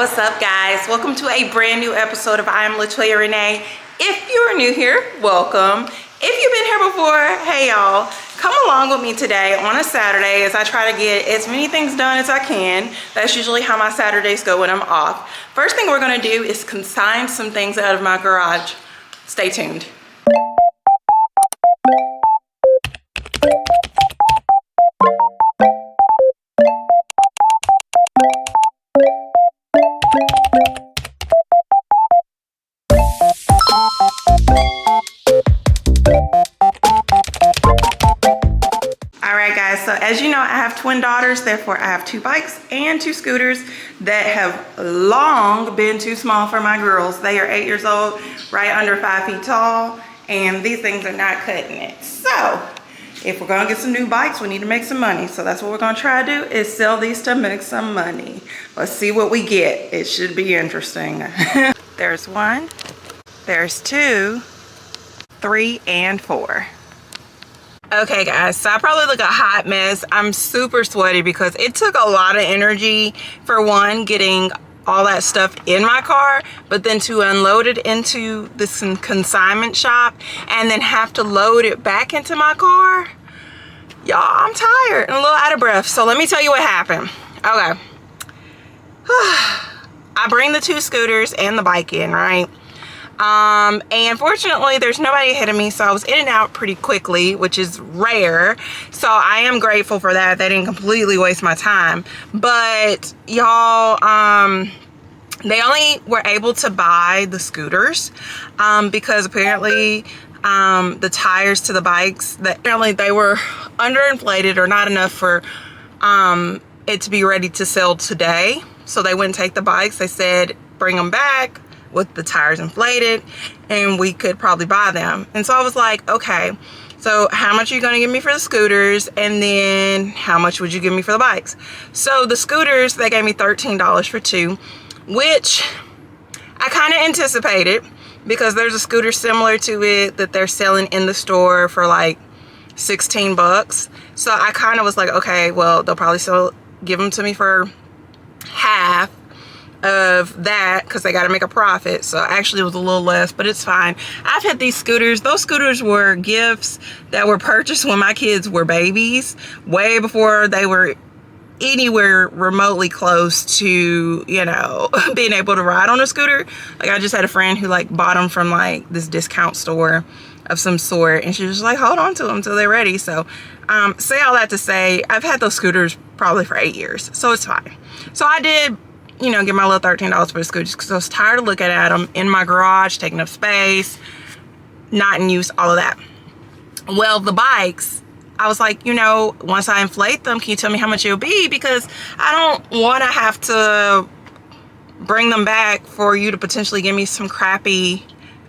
What's up, guys? Welcome to a brand new episode of I Am Latoya Renee. If you're new here, welcome. If you've been here before, hey y'all, come along with me today on a Saturday as I try to get as many things done as I can. That's usually how my Saturdays go when I'm off. First thing we're gonna do is consign some things out of my garage. Stay tuned. So as you know, I have twin daughters, therefore I have 2 bikes and 2 scooters that have long been too small for my girls. They are 8 years old, right under 5 feet tall, and these things are not cutting it. So if we're gonna get some new bikes, we need to make some money. So that's what we're gonna try to do, is sell these to make some money. Let's see what we get. It should be interesting. There's 1, there's 2, 3, and 4. Okay guys, so I probably look a hot mess. I'm super sweaty because it took a lot of energy, for one, getting all that stuff in my car, but then to unload it into this consignment shop and then have to load it back into my car. Y'all, I'm tired and a little out of breath. So let me tell you what happened. Okay. I bring the 2 scooters and the bike in, right? And fortunately there's nobody ahead of me, so I was in and out pretty quickly, which is rare. So I am grateful for that. They didn't completely waste my time. But y'all, they only were able to buy the scooters because apparently the tires to the bikes, that apparently they were underinflated or not enough for it to be ready to sell today. So they wouldn't take the bikes. They said bring them back with the tires inflated and we could probably buy them. And so I was like, okay, so how much are you gonna give me for the scooters, and then how much would you give me for the bikes? So the scooters, they gave me $13 for 2, which I kind of anticipated because there's a scooter similar to it that they're selling in the store for like 16 bucks. So I kind of was like, okay, well, they'll probably still give them to me for half of that because they got to make a profit. So actually it was a little less, but it's fine. I've had these scooters. Those scooters were gifts that were purchased when my kids were babies, way before they were anywhere remotely close to, you know, being able to ride on a scooter. Like I just had a friend who like bought them from like this discount store of some sort, and she was like, hold on to them until they're ready. So say all that to say, I've had those scooters probably for 8 years, so it's fine. So I did, you know, get my little $13 for the scooters because I was tired of looking at them in my garage, taking up space, not in use, all of that. Well, the bikes, I was like, you know, once I inflate them, can you tell me how much it'll be? Because I don't want to have to bring them back for you to potentially give me some crappy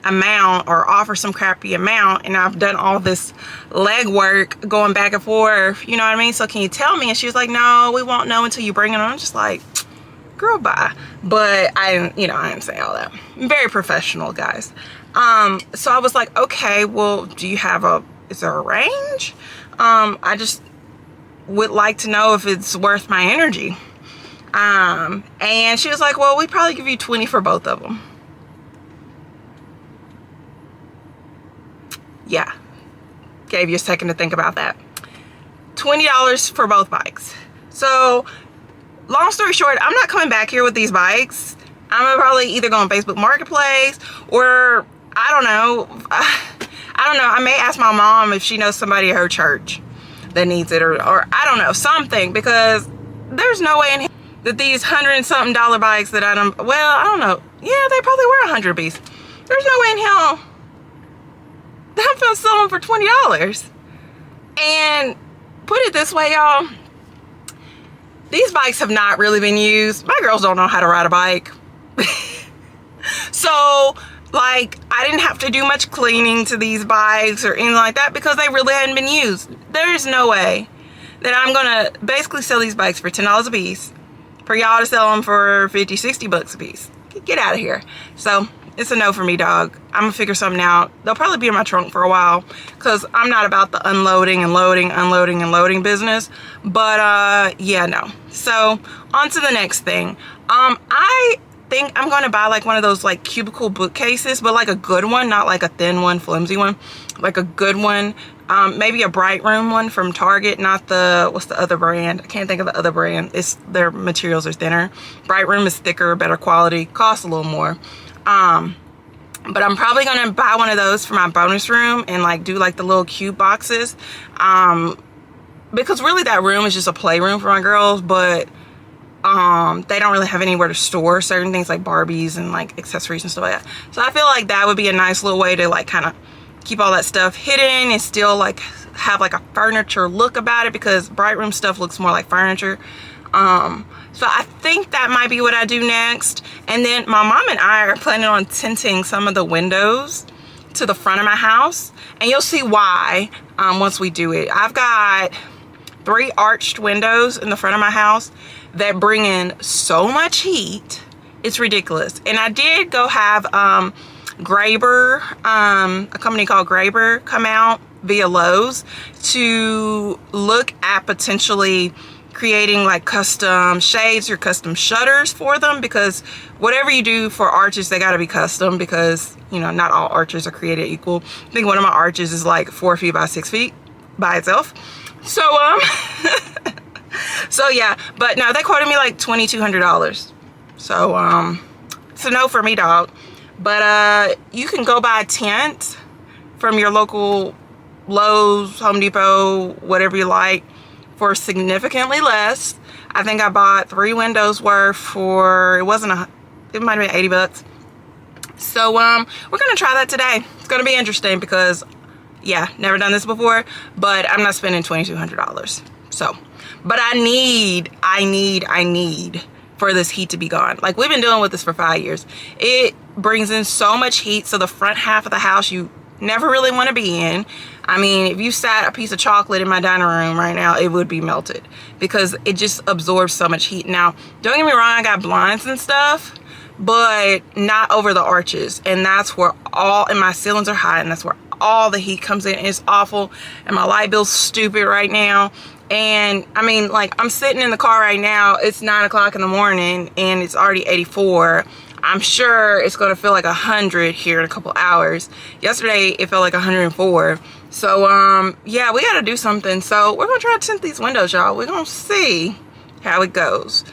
amount or offer some crappy amount, and I've done all this legwork going back and forth, you know what I mean? So can you tell me? And she was like, no, we won't know until you bring it on. I'm just like, girl, bye. But I didn't say all that. I'm very professional, guys. So I was like, okay, well, do you have is there a range? I just would like to know if it's worth my energy. And she was like, well, we'd probably give you 20 for both of them. Yeah, gave you a second to think about that. $20 for both bikes. So long story short, I'm not coming back here with these bikes. I'm probably either go on Facebook Marketplace or I don't know. I may ask my mom if she knows somebody at her church that needs it, or I don't know, something, because there's no way in hell that these $100 and something bikes that I don't know. Yeah, they probably were 100 piece. There's no way in hell that I'm gonna sell them for $20. And put it this way, y'all, these bikes have not really been used. My girls don't know how to ride a bike. So, like, I didn't have to do much cleaning to these bikes or anything like that because they really hadn't been used. There's no way that I'm gonna basically sell these bikes for $10 a piece for y'all to sell them for 50, 60 bucks a piece. Get out of here. So it's a no for me, dog. I'm gonna figure something out. They'll probably be in my trunk for a while because I'm not about the unloading and loading, unloading and loading business. But yeah, no. So on to the next thing. I think I'm going to buy like one of those like cubicle bookcases, but like a good one, not like a thin one, flimsy one, like a good one. Maybe a Bright Room one from Target, not the, what's the other brand? I can't think of the other brand. Their materials are thinner. Bright Room is thicker, better quality, costs a little more. But I'm probably gonna buy one of those for my bonus room and like do like the little cube boxes. Because really that room is just a playroom for my girls, but they don't really have anywhere to store certain things like Barbies and like accessories and stuff like that. So I feel like that would be a nice little way to like kind of keep all that stuff hidden and still like have like a furniture look about it, because Bright Room stuff looks more like furniture. So I think that might be what I do next. And then my mom and I are planning on tinting some of the windows to the front of my house, and you'll see why once we do it. I've got 3 arched windows in the front of my house that bring in so much heat, it's ridiculous. And I did go have Graber, a company called Graber, come out via Lowe's to look at potentially creating like custom shades or custom shutters for them, because whatever you do for arches, they got to be custom, because you know not all arches are created equal. I think one of my arches is like 4 feet by 6 feet by itself. So so yeah, but no, they quoted me like $2,200. So it's a no for me, dog. But you can go buy tint from your local Lowe's, Home Depot, whatever you like, for significantly less. I think I bought 3 windows worth for, it might have been 80 bucks. So we're gonna try that today. It's gonna be interesting because yeah, never done this before, but I'm not spending $2,200. So, but I need for this heat to be gone. Like, we've been dealing with this for 5 years. It brings in so much heat, so the front half of the house you never really want to be in. I mean, if you sat a piece of chocolate in my dining room right now, it would be melted because it just absorbs so much heat. Now, don't get me wrong, I got blinds and stuff, but not over the arches, and that's where and my ceilings are high, and that's where all the heat comes in. It's awful, and my light bill's stupid right now. And I mean, like, I'm sitting in the car right now, it's 9 o'clock in the morning and it's already 84. I'm sure it's gonna feel like 100 here in a couple hours. Yesterday it felt like 104. So yeah, we gotta do something. So we're gonna try to tint these windows, y'all. We're gonna see how it goes.